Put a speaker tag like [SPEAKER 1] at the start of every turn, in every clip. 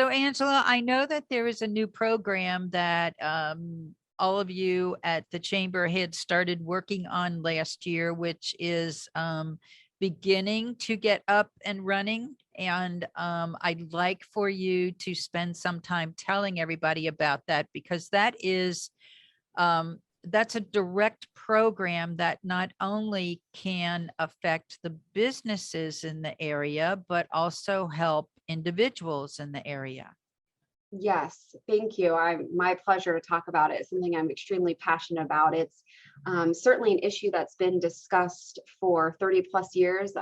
[SPEAKER 1] So Angela, I know that there is a new program that all of you at the chamber had started working on last year, which is beginning to get up and running. And I'd like for you to spend some time telling everybody about that, because that's a direct program that not only can affect the businesses in the area, but also help individuals in the area.
[SPEAKER 2] Yes, thank you. My pleasure to talk about it. It's something I'm extremely passionate about. It's certainly an issue that's been discussed for 30 plus years.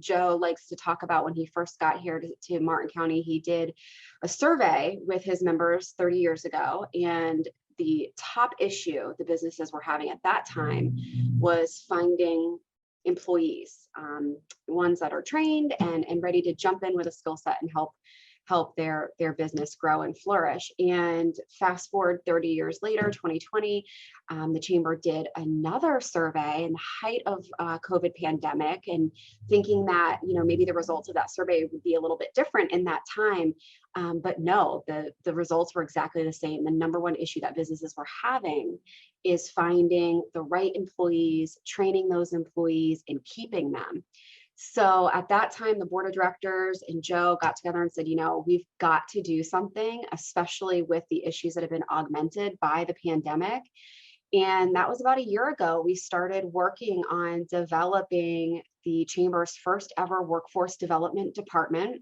[SPEAKER 2] Joe likes to talk about when he first got here to Martin County, he did a survey with his members 30 years ago. And the top issue the businesses were having at that time was finding employees, ones that are trained and ready to jump in with a skill set and help their business grow and flourish. And fast forward 30 years later, 2020, the chamber did another survey in the height of COVID pandemic, and thinking that maybe the results of that survey would be a little bit different in that time. But no, the results were exactly the same. The number one issue that businesses were having is finding the right employees, training those employees, and keeping them. So at that time, the board of directors and Joe got together and said, we've got to do something, especially with the issues that have been augmented by the pandemic. And that was about a year ago. We started working on developing the chamber's first ever workforce development department.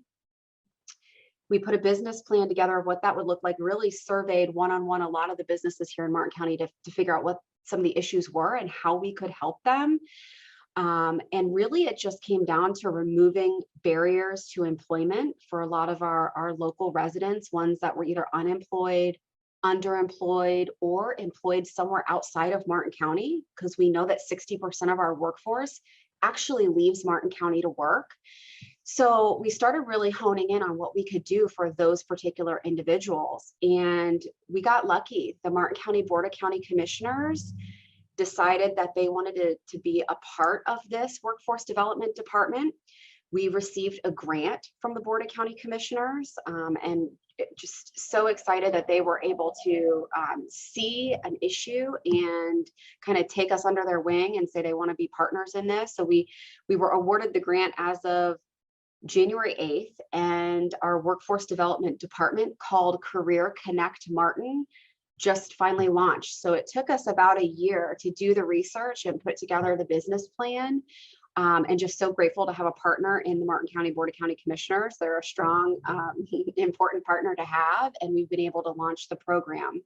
[SPEAKER 2] We put a business plan together of what that would look like, really surveyed one-on-one a lot of the businesses here in Martin County to figure out what some of the issues were and how we could help them. And really, it just came down to removing barriers to employment for a lot of our local residents, ones that were either unemployed, underemployed, or employed somewhere outside of Martin County, because we know that 60% of our workforce actually leaves Martin County to work. So we started really honing in on what we could do for those particular individuals. And we got lucky. The Martin County Board of County Commissioners decided that they wanted to be a part of this workforce development department. We received a grant from the Board of County Commissioners, and just so excited that they were able to see an issue and kind of take us under their wing and say they want to be partners in this. So we were awarded the grant as of January 8th, and our workforce development department, called Career Connect Martin, just finally launched. So it took us about a year to do the research and put together the business plan. And just so grateful to have a partner in the Martin County Board of County Commissioners. They're a strong, important partner to have, and we've been able to launch the program.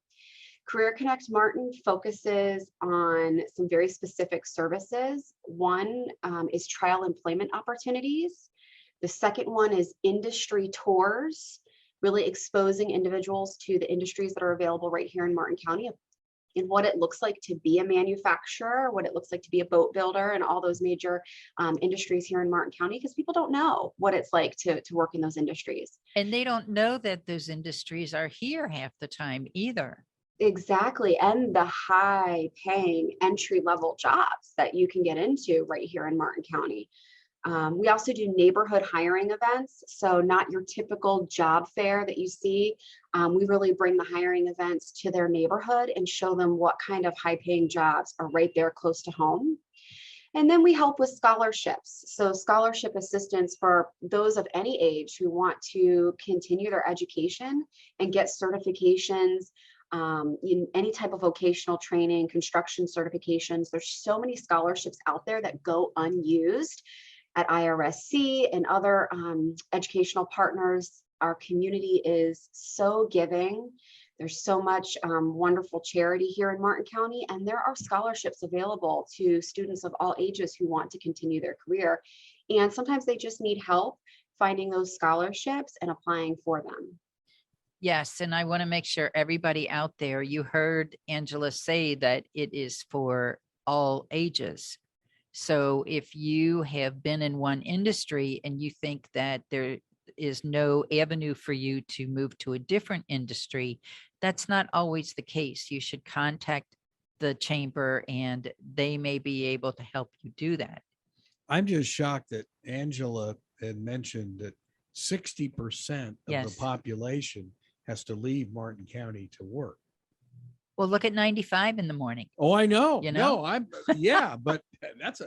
[SPEAKER 2] Career Connect Martin focuses on some very specific services. One is trial employment opportunities. The second one is industry tours, really exposing individuals to the industries that are available right here in Martin County, and what it looks like to be a manufacturer, what it looks like to be a boat builder, and all those major industries here in Martin County, because people don't know what it's like to work in those industries.
[SPEAKER 1] And they don't know that those industries are here half the time either.
[SPEAKER 2] Exactly. And the high paying entry level jobs that you can get into right here in Martin County. We also do neighborhood hiring events. So not your typical job fair that you see. We really bring the hiring events to their neighborhood and show them what kind of high paying jobs are right there close to home. And then we help with scholarships. So scholarship assistance for those of any age who want to continue their education and get certifications in any type of vocational training, construction certifications. There's so many scholarships out there that go unused at IRSC and other educational partners. Our community is so giving. There's so much wonderful charity here in Martin County, and there are scholarships available to students of all ages who want to continue their career. And sometimes they just need help finding those scholarships and applying for them.
[SPEAKER 1] Yes, and I want to make sure everybody out there, you heard Angela say that it is for all ages. So if you have been in one industry and you think that there is no avenue for you to move to a different industry, that's not always the case. You should contact the chamber and they may be able to help you do that.
[SPEAKER 3] I'm just shocked that Angela had mentioned that 60% of the
[SPEAKER 1] Yes.
[SPEAKER 3] population has to leave Martin County to work.
[SPEAKER 1] Well, look at 95 in the morning.
[SPEAKER 3] Oh, I know.
[SPEAKER 1] You know?
[SPEAKER 3] No, but that's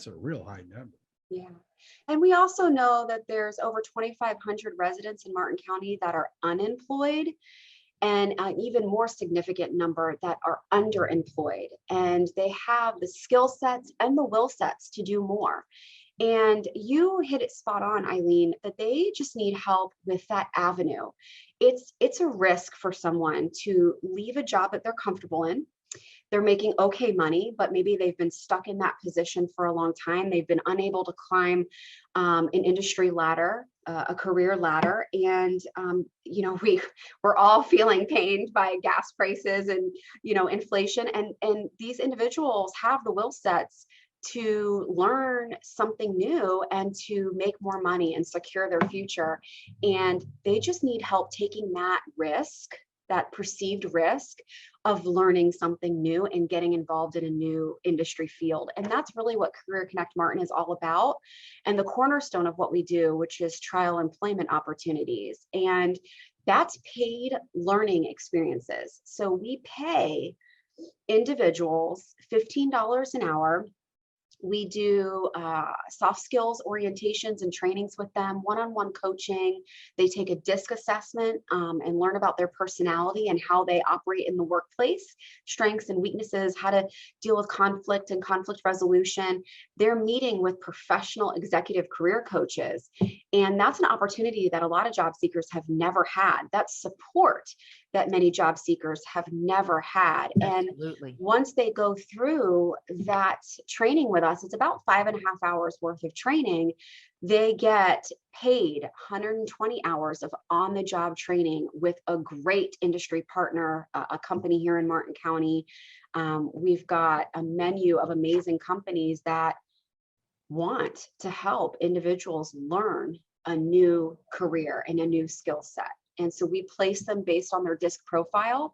[SPEAKER 3] a real high number.
[SPEAKER 2] Yeah. And we also know that there's over 2,500 residents in Martin County that are unemployed, and an even more significant number that are underemployed. And they have the skill sets and the will sets to do more. And you hit it spot on, Eileen, that they just need help with that avenue. It's a risk for someone to leave a job that they're comfortable in. They're making okay money, but maybe they've been stuck in that position for a long time. They've been unable to climb an industry ladder, a career ladder. And, we're all feeling pained by gas prices and, inflation. And these individuals have the will sets to learn something new and to make more money and secure their future. And they just need help taking that risk, that perceived risk of learning something new and getting involved in a new industry field. And that's really what Career Connect Martin is all about. And the cornerstone of what we do, which is trial employment opportunities. And that's paid learning experiences. So we pay individuals $15 an hour. We do soft skills orientations and trainings with them, one-on-one coaching. They take a DISC assessment and learn about their personality and how they operate in the workplace, strengths and weaknesses, how to deal with conflict and conflict resolution. They're meeting with professional executive career coaches. And that's an opportunity that a lot of job seekers have never had. That's support that many job seekers have never had.
[SPEAKER 1] Absolutely.
[SPEAKER 2] And once they go through that training with us, it's about 5.5 hours worth of training. They get paid 120 hours of on-the-job training with a great industry partner, a company here in Martin County. We've got a menu of amazing companies that want to help individuals learn a new career and a new skill set. And so we place them based on their DISC profile.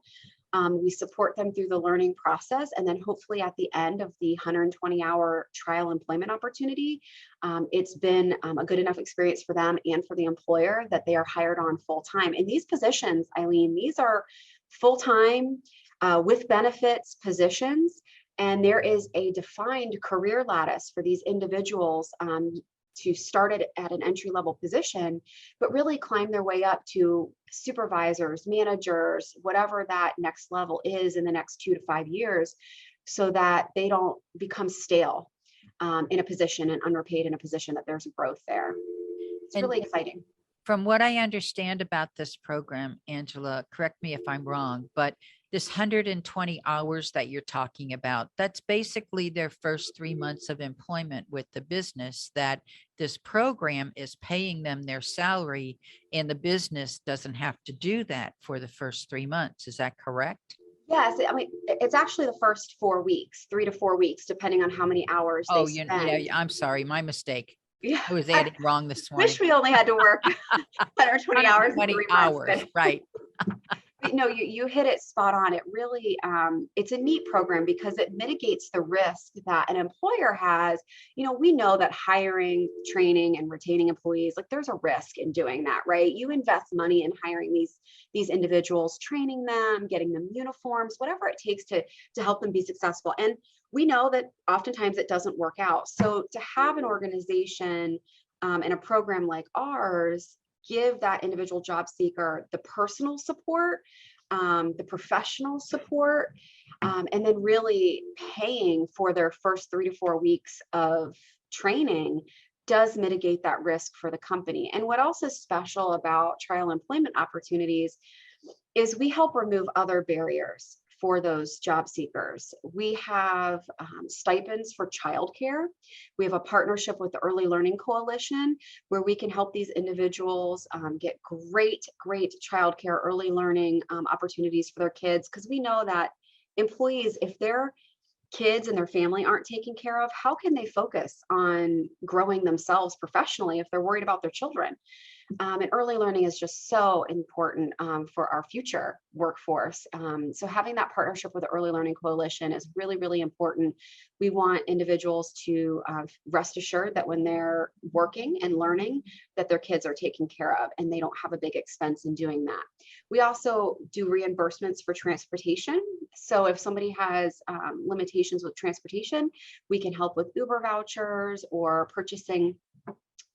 [SPEAKER 2] We support them through the learning process. And then hopefully at the end of the 120-hour trial employment opportunity, it's been a good enough experience for them and for the employer that they are hired on full-time. And these positions, Eileen, these are full-time with benefits positions. And there is a defined career lattice for these individuals to start at an entry-level position, but really climb their way up to supervisors, managers, whatever that next level is in the next 2 to 5 years, so that they don't become stale in a position and underpaid in a position, that there's growth there. It's really exciting.
[SPEAKER 1] From what I understand about this program, Angela, correct me if I'm wrong, but this 120 hours that you're talking about, that's basically their first 3 months of employment with the business, that this program is paying them their salary and the business doesn't have to do that for the first 3 months. Is that correct?
[SPEAKER 2] Yes, I mean, it's actually the first 4 weeks, 3 to 4 weeks, depending on how many hours they spend.
[SPEAKER 1] Yeah, I'm sorry, my mistake.
[SPEAKER 2] Yeah,
[SPEAKER 1] I was adding wrong this morning.
[SPEAKER 2] wish we only had to work 120 hours.
[SPEAKER 1] 20 hours, right.
[SPEAKER 2] No, you hit it spot on. It really, it's a neat program because it mitigates the risk that an employer has. We know that hiring, training, and retaining employees, like there's a risk in doing that, right? You invest money in hiring these individuals, training them, getting them uniforms, whatever it takes to help them be successful. And we know that oftentimes it doesn't work out. So to have an organization and a program like ours give that individual job seeker the personal support, the professional support, and then really paying for their first 3 to 4 weeks of training does mitigate that risk for the company. And what else is special about trial employment opportunities is we help remove other barriers for those job seekers. We have stipends for childcare. We have a partnership with the Early Learning Coalition where we can help these individuals get great childcare, early learning opportunities for their kids. Because we know that employees, if their kids and their family aren't taken care of, how can they focus on growing themselves professionally if they're worried about their children? And early learning is just so important for our future workforce. So having that partnership with the Early Learning Coalition is really, really important. We want individuals to rest assured that when they're working and learning, that their kids are taken care of and they don't have a big expense in doing that. We also do reimbursements for transportation. So if somebody has limitations with transportation, we can help with Uber vouchers or purchasing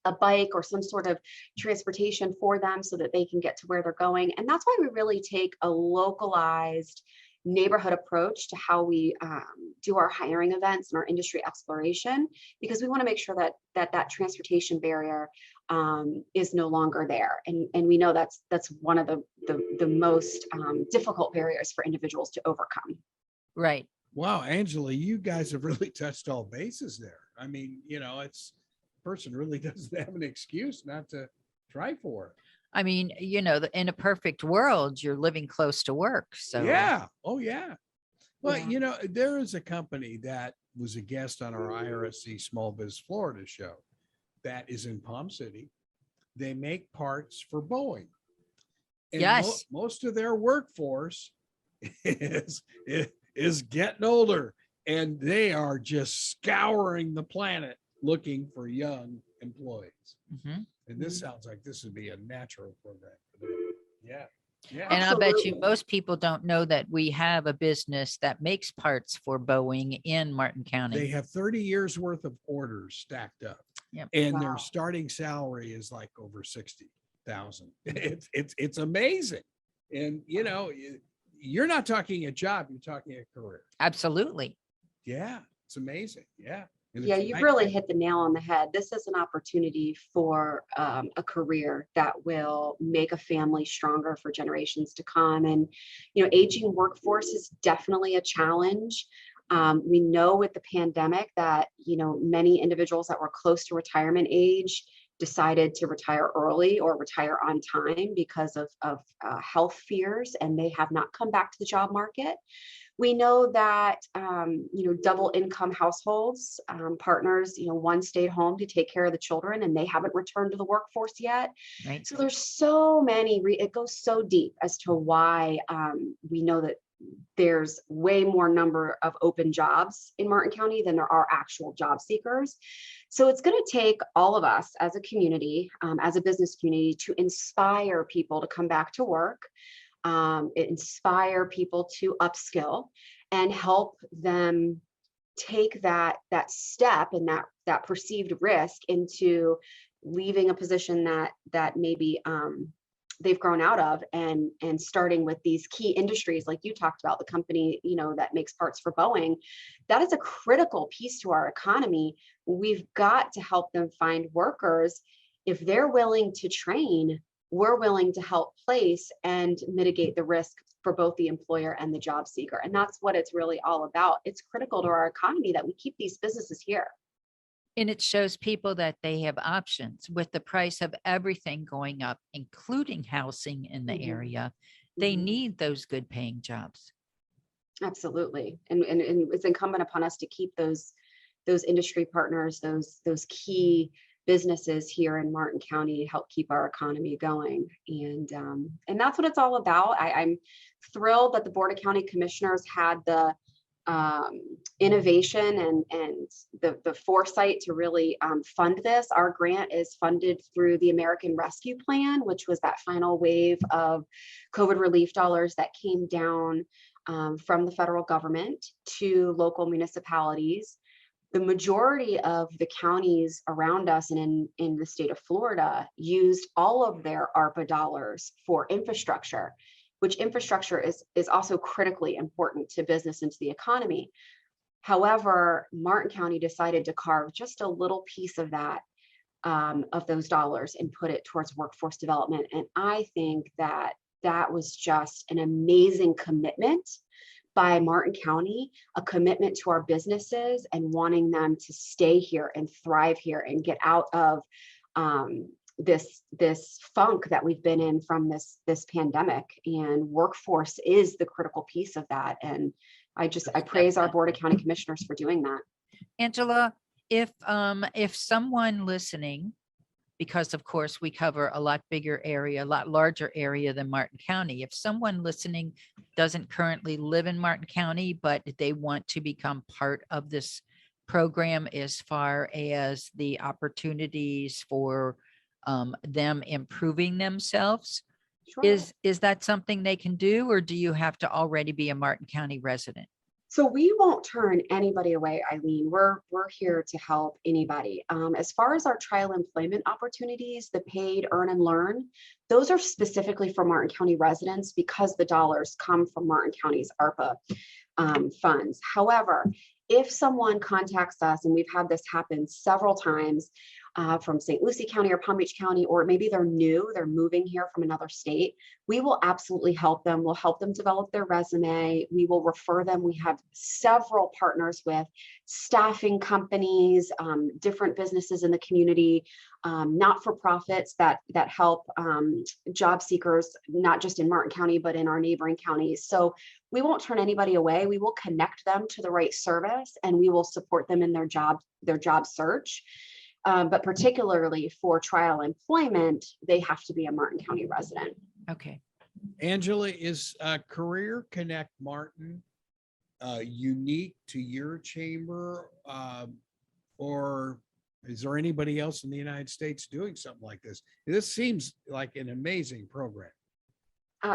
[SPEAKER 2] a bike or some sort of transportation for them so that they can get to where they're going. And that's why we really take a localized neighborhood approach to how we do our hiring events and our industry exploration, because we want to make sure that transportation barrier is no longer there. And we know that's one of the most difficult barriers for individuals to overcome.
[SPEAKER 1] Right.
[SPEAKER 3] Wow, Angela, you guys have really touched all bases there. I mean, it's person really doesn't have an excuse not to try for it.
[SPEAKER 1] I mean, in a perfect world, you're living close to work. So
[SPEAKER 3] Yeah. Oh, yeah. Well,
[SPEAKER 2] Yeah.
[SPEAKER 3] there is a company that was a guest on our IRSC Small Biz Florida show that is in Palm City. They make parts for Boeing. And
[SPEAKER 1] yes,
[SPEAKER 3] most of their workforce is getting older, and they are just scouring the planet looking for young employees.
[SPEAKER 1] Mhm.
[SPEAKER 3] And this sounds like this would be a natural program for them. Yeah. Yeah.
[SPEAKER 1] And I'll bet you
[SPEAKER 2] Absolutely.
[SPEAKER 1] most people don't know that we have a business that makes parts for Boeing in Martin
[SPEAKER 3] They
[SPEAKER 1] County.
[SPEAKER 3] have 30 years worth of orders stacked up.
[SPEAKER 1] Yep.
[SPEAKER 3] And their
[SPEAKER 2] Wow.
[SPEAKER 3] starting salary is like over 60,000. It's amazing. And you're not talking a job, you're talking a career.
[SPEAKER 1] Absolutely.
[SPEAKER 3] Yeah, it's amazing. Yeah. And
[SPEAKER 2] Yeah,
[SPEAKER 3] it's
[SPEAKER 2] you
[SPEAKER 3] nice.
[SPEAKER 2] really hit the nail on the head. This is an opportunity for a career that will make a family stronger for generations to come. And, aging workforce is definitely a challenge. We know with the pandemic that, many individuals that were close to retirement age decided to retire early or retire on time because of health fears, and they have not come back to the job market. We know that, double income households, partners, one stayed home to take care of the children and they haven't returned to the workforce yet.
[SPEAKER 1] Right.
[SPEAKER 2] So there's so many, it goes so deep as to why we know that there's way more number of open jobs in Martin County than there are actual job seekers. So it's going to take all of us as a community, as a business community, to inspire people to come back to work. Inspire people to upskill and help them take that step and that perceived risk into leaving a position that maybe they've grown out of and starting with these key industries like you talked about, the company that makes parts for Boeing. That is a critical piece to our economy. We've got to help them find workers. If they're willing to train, we're willing to help place and mitigate the risk for both the employer and the job seeker. And that's what it's really all about. It's critical to our economy that we keep these businesses here.
[SPEAKER 1] And it shows people that they have options with the price of everything going up, including housing in the
[SPEAKER 2] Mhm.
[SPEAKER 1] area. They
[SPEAKER 2] Mhm.
[SPEAKER 1] need those good paying jobs.
[SPEAKER 2] Absolutely. And it's incumbent upon us to keep those industry partners, those key businesses here in Martin County to help keep our economy going. And that's what it's all about. I'm thrilled that the Board of County Commissioners had the innovation and the foresight to really fund this. Our grant is funded through the American Rescue Plan, which was that final wave of COVID relief dollars that came down from the federal government to local municipalities. The majority of the counties around us and in the state of Florida used all of their ARPA dollars for infrastructure, which infrastructure is also critically important to business and to the economy. However, Martin County decided to carve just a little piece of that, of those dollars, and put it towards workforce development. And I think that was just an amazing commitment by Martin County, a commitment to our businesses and wanting them to stay here and thrive here and get out of this funk that we've been in from this pandemic. And workforce is the critical piece of that. And I praise our Board of County Commissioners for doing that.
[SPEAKER 1] Angela, if someone listening because of course we cover a lot bigger area, a lot larger area than Martin County. If someone listening doesn't currently live in Martin County, but they want to become part of this program as far as the opportunities for them improving themselves,
[SPEAKER 2] Sure.
[SPEAKER 1] is that something they can do, or do you have to already be a Martin County resident?
[SPEAKER 2] So we won't turn anybody away, Eileen. We're here to help anybody. As far as our trial employment opportunities, the paid earn and learn, those are specifically for Martin County residents because the dollars come from Martin County's ARPA funds. However, if someone contacts us, and we've had this happen several times, from St. Lucie County or Palm Beach County, or maybe they're new, they're moving here from another state, we will absolutely help them. We'll help them develop their resume. We will refer them. We have several partners with staffing companies, different businesses in the community, not-for-profits that help job seekers, not just in Martin County, but in our neighboring counties. So we won't turn anybody away. We will connect them to the right service, and we will support them in their job search. But particularly for trial employment, they have to be a Martin County resident.
[SPEAKER 1] Okay.
[SPEAKER 3] Angela, is Career Connect Martin unique to your chamber, or is there anybody else in the United States doing something like this? This seems like an amazing program.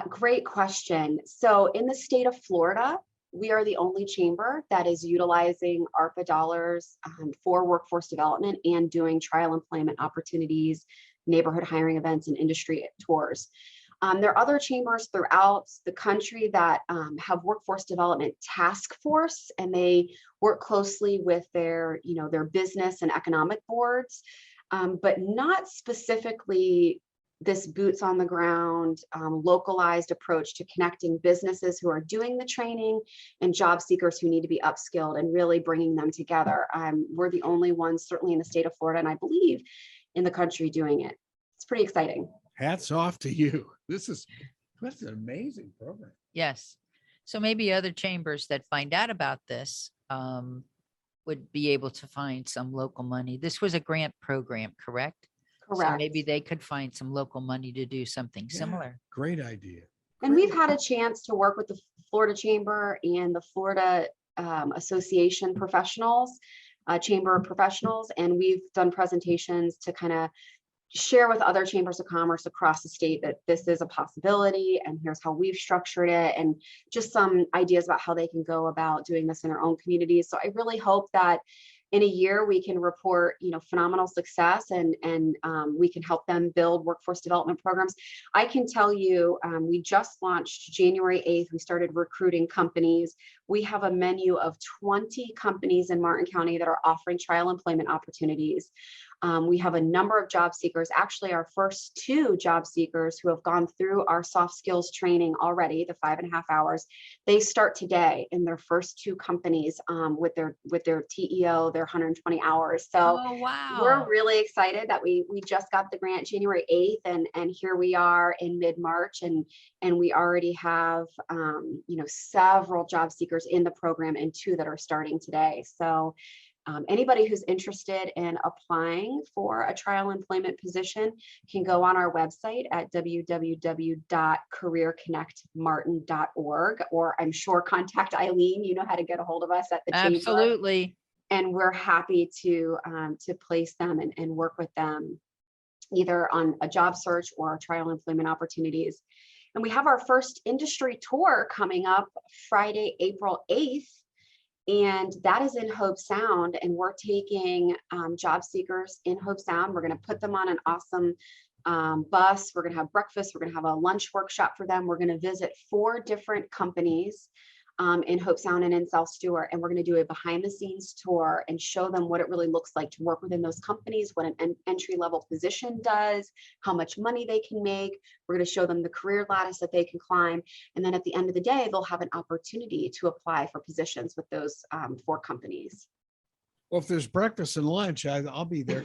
[SPEAKER 2] Great question. So in the state of Florida, we are the only chamber that is utilizing ARPA dollars for workforce development and doing trial employment opportunities, neighborhood hiring events, and industry tours. There are other chambers throughout the country that have workforce development task force, and they work closely with their business and economic boards, but not specifically this boots on the ground, localized approach to connecting businesses who are doing the training and job seekers who need to be upskilled and really bringing them together. We're the only ones, certainly in the state of Florida, and I believe in the country, doing it. It's pretty exciting.
[SPEAKER 3] Hats off to you. That's an amazing program.
[SPEAKER 1] Yes. So maybe other chambers that find out about this would be able to find some local money. This was a grant program, correct?
[SPEAKER 2] Correct.
[SPEAKER 1] So maybe they could find some local money to do something similar.
[SPEAKER 3] Great idea.
[SPEAKER 2] And we've had a chance to work with the Florida Chamber and the Florida Association professionals, Chamber of Professionals, and we've done presentations to kind of share with other chambers of commerce across the state that this is a possibility, and here's how we've structured it, and just some ideas about how they can go about doing this in their own communities. So I really hope that in a year we can report, phenomenal success, and we can help them build workforce development programs. I can tell you, we just launched January 8th. We started recruiting companies. We have a menu of 20 companies in Martin County that are offering trial employment opportunities. We have a number of job seekers, actually our first 2 job seekers who have gone through our soft skills training already, the 5.5 hours. They start today in their first 2 companies with their TEO, their 120 hours. So
[SPEAKER 1] wow.
[SPEAKER 2] We're really excited that we just got the grant January 8th, and here we are in mid-March, and we already have several job seekers in the program and 2 that are starting today. So anybody who's interested in applying for a trial employment position can go on our website at www.careerconnectmartin.org, or I'm sure contact Eileen. You know how to get a hold of us at the chamber.
[SPEAKER 1] Absolutely.
[SPEAKER 2] And we're happy to place them and work with them either on a job search or trial employment opportunities. And we have our first industry tour coming up Friday, April 8th. And that is in Hobe Sound, and we're taking job seekers in Hobe Sound. We're going to put them on an awesome bus. We're going to have breakfast. We're going to have a lunch workshop for them. We're going to visit 4 different companies in Hobe Sound and in South Stewart, and we're going to do a behind-the-scenes tour and show them what it really looks like to work within those companies, what an entry-level position does, how much money they can make. We're going to show them the career lattice that they can climb, and then at the end of the day, they'll have an opportunity to apply for positions with those 4 companies.
[SPEAKER 3] Well, if there's breakfast and lunch, I'll be there.